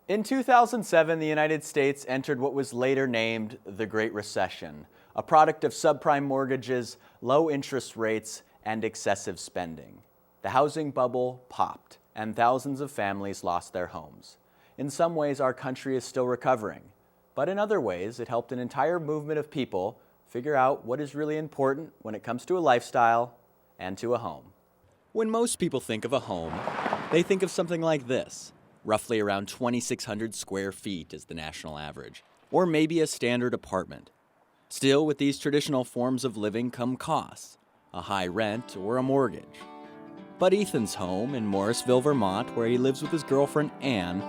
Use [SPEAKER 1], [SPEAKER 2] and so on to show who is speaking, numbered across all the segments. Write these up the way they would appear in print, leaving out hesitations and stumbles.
[SPEAKER 1] In 2007, the United States entered what was later named the Great Recession, a product of subprime mortgages, low interest rates, and excessive spending. The housing bubble popped, and thousands of families lost their homes. In some ways, our country is still recovering, but in other ways, it helped an entire movement of people figure out what is really important when it comes to a lifestyle and to a home. When most people think of a home, they think of something like this. Roughly around 2,600 square feet is the national average, or maybe a standard apartment. Still, with these traditional forms of living come costs, a high rent or a mortgage. But Ethan's home in Morrisville, Vermont, where he lives with his girlfriend Anne,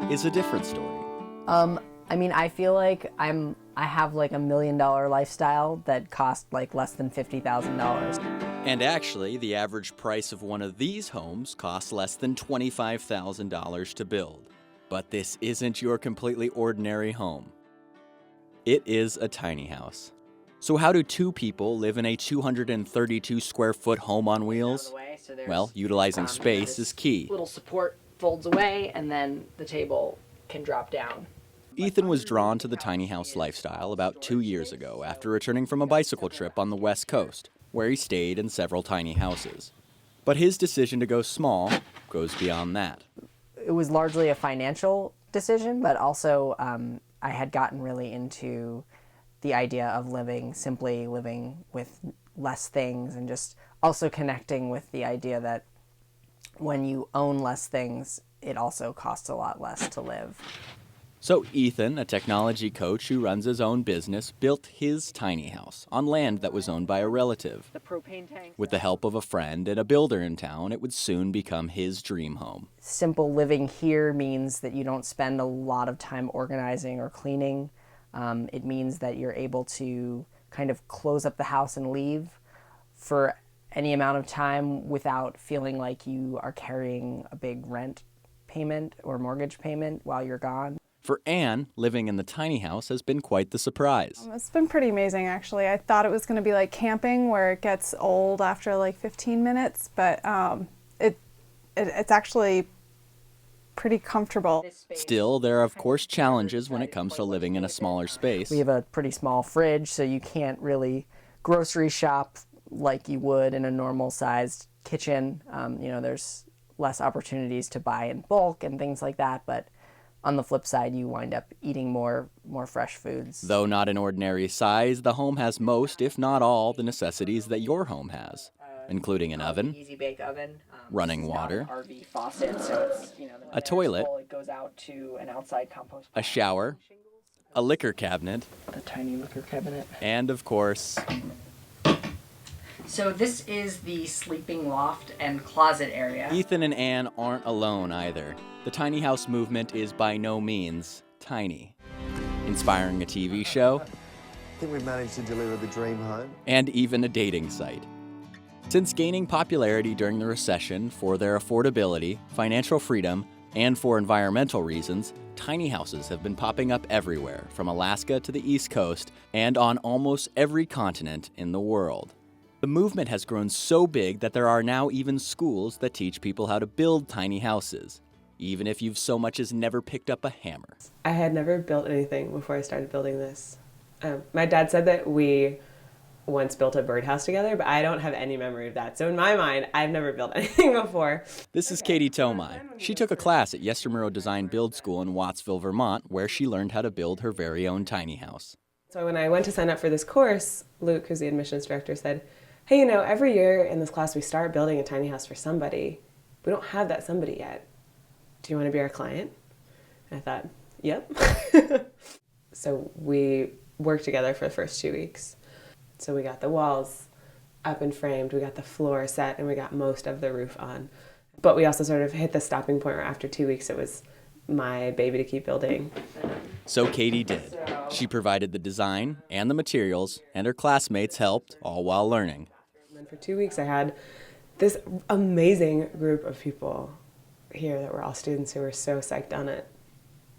[SPEAKER 1] is a different story.
[SPEAKER 2] I feel like I have like $1 million lifestyle that cost like less than $50,000.
[SPEAKER 1] And actually, the average price of one of these homes costs less than $25,000 to build. But this isn't your completely ordinary home. It is a tiny house. So how do two people live in a 232 square foot home on wheels? Well, utilizing space is key.
[SPEAKER 2] Little support folds away and then the table can drop down.
[SPEAKER 1] Ethan was drawn to the tiny house lifestyle about 2 years ago after returning from a bicycle trip on the West Coast, where he stayed in several tiny houses. But his decision to go small goes beyond that.
[SPEAKER 2] It was largely a financial decision, but also I had gotten really into the idea of simply living with less things, and just also connecting with the idea that when you own less things, it also costs a lot less to live.
[SPEAKER 1] So Ethan, a technology coach who runs his own business, built his tiny house on land that was owned by a relative.
[SPEAKER 2] The propane tank.
[SPEAKER 1] With the help of a friend and a builder in town, it would soon become his dream home.
[SPEAKER 2] Simple living here means that you don't spend a lot of time organizing or cleaning. It means that you're able to kind of close up the house and leave for any amount of time without feeling like you are carrying a big rent payment or mortgage payment while you're gone.
[SPEAKER 1] For Anne, living in the tiny house has been quite the surprise.
[SPEAKER 3] It's been pretty amazing, actually. I thought it was going to be like camping, where it gets old after like 15 minutes, but it's actually pretty comfortable.
[SPEAKER 1] Still, there are of course challenges when it comes to living in a smaller space.
[SPEAKER 2] We have a pretty small fridge, so you can't really grocery shop like you would in a normal sized kitchen. There's less opportunities to buy in bulk and things like that, but on the flip side, you wind up eating more fresh foods.
[SPEAKER 1] Though not an ordinary size, the home has most, if not all, the necessities that your home has, including an oven,
[SPEAKER 2] easy bake oven,
[SPEAKER 1] running water,
[SPEAKER 2] RV faucet, so it's
[SPEAKER 1] a toilet,
[SPEAKER 2] it goes out to an outside compost,
[SPEAKER 1] a shower, a liquor cabinet,
[SPEAKER 2] a tiny liquor cabinet,
[SPEAKER 1] and of course.
[SPEAKER 2] So this is the sleeping loft and closet area.
[SPEAKER 1] Ethan and Anne aren't alone either. The tiny house movement is by no means tiny. Inspiring a TV show,
[SPEAKER 4] I think we've managed to deliver the dream home.
[SPEAKER 1] And even a dating site. Since gaining popularity during the recession for their affordability, financial freedom, and for environmental reasons, tiny houses have been popping up everywhere, from Alaska to the East Coast, and on almost every continent in the world. The movement has grown so big that there are now even schools that teach people how to build tiny houses, even if you've so much as never picked up a hammer.
[SPEAKER 5] I had never built anything before I started building this. My dad said that we once built a birdhouse together, but I don't have any memory of that. So in my mind, I've never built anything before.
[SPEAKER 1] This is Katie Tomai. She took a class at Yestermiro Design Build School in Wattsville, Vermont, where she learned how to build her very own tiny house.
[SPEAKER 5] So when I went to sign up for this course, Luke, who's the admissions director, said, hey, every year in this class we start building a tiny house for somebody. We don't have that somebody yet. Do you want to be our client? And I thought, yep. So we worked together for the first 2 weeks. So we got the walls up and framed, we got the floor set, and we got most of the roof on. But we also sort of hit the stopping point where after 2 weeks it was my baby to keep building.
[SPEAKER 1] So Katie did. She provided the design and the materials, and her classmates helped, all while learning.
[SPEAKER 5] And then for 2 weeks I had this amazing group of people here that were all students who were so psyched on it,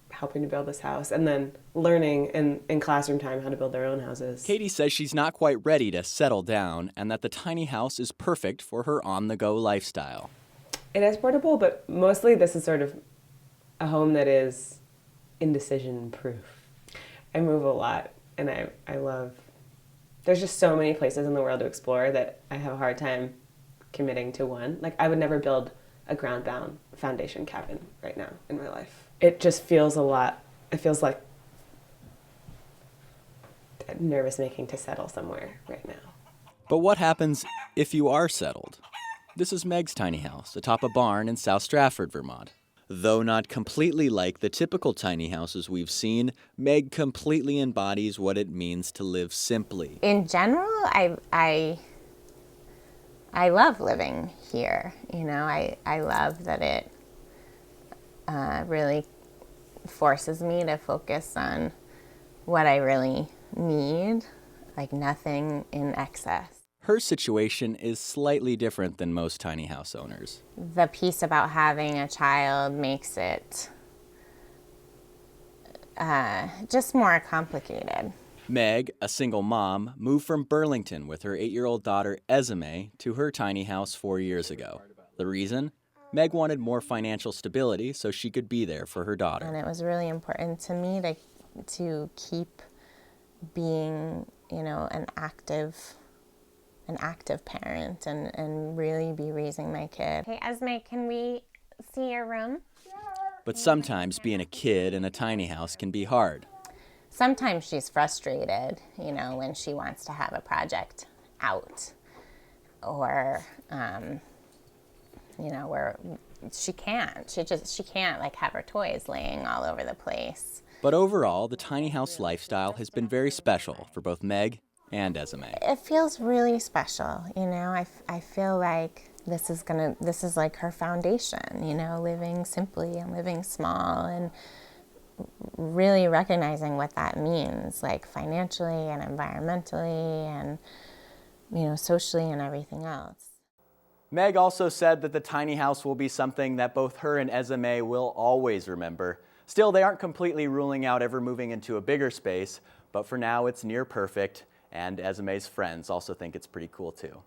[SPEAKER 5] helping to build this house, and then learning in classroom time how to build their own houses.
[SPEAKER 1] Katie says she's not quite ready to settle down, and that the tiny house is perfect for her on-the-go lifestyle.
[SPEAKER 5] It is portable, but mostly this is sort of a home that is indecision proof. I move a lot, and I love, there's just so many places in the world to explore that I have a hard time committing to one. Like, I would never build a ground-bound foundation cabin right now in my life. It just feels a lot, it feels like nervous making to settle somewhere right now.
[SPEAKER 1] But what happens if you are settled? This is Meg's tiny house atop a barn in South Stratford, Vermont. Though not completely like the typical tiny houses we've seen, Meg completely embodies what it means to live simply.
[SPEAKER 6] In general, I love living here. You know, I love that it really forces me to focus on what I really need, like nothing in excess.
[SPEAKER 1] Her situation is slightly different than most tiny house owners.
[SPEAKER 6] The piece about having a child makes it just more complicated.
[SPEAKER 1] Meg, a single mom, moved from Burlington with her 8-year-old daughter Esme to her tiny house 4 years ago. The reason? Meg wanted more financial stability so she could be there for her daughter.
[SPEAKER 6] And it was really important to me to keep being, you know, an active parent and really be raising my kid. Hey, Esme, can we see your room?
[SPEAKER 1] But sometimes being a kid in a tiny house can be hard.
[SPEAKER 6] Sometimes she's frustrated, you know, when she wants to have a project out, or, you know, where she can't like have her toys laying all over the place.
[SPEAKER 1] But overall, the tiny house lifestyle has been very special for both Meg and Esme.
[SPEAKER 6] It feels really special, you know. I feel like this is like her foundation, you know, living simply and living small and really recognizing what that means, like financially and environmentally and, you know, socially and everything else.
[SPEAKER 1] Meg also said that the tiny house will be something that both her and Esme will always remember. Still, they aren't completely ruling out ever moving into a bigger space, but for now it's near perfect, and Esme's friends also think it's pretty cool too.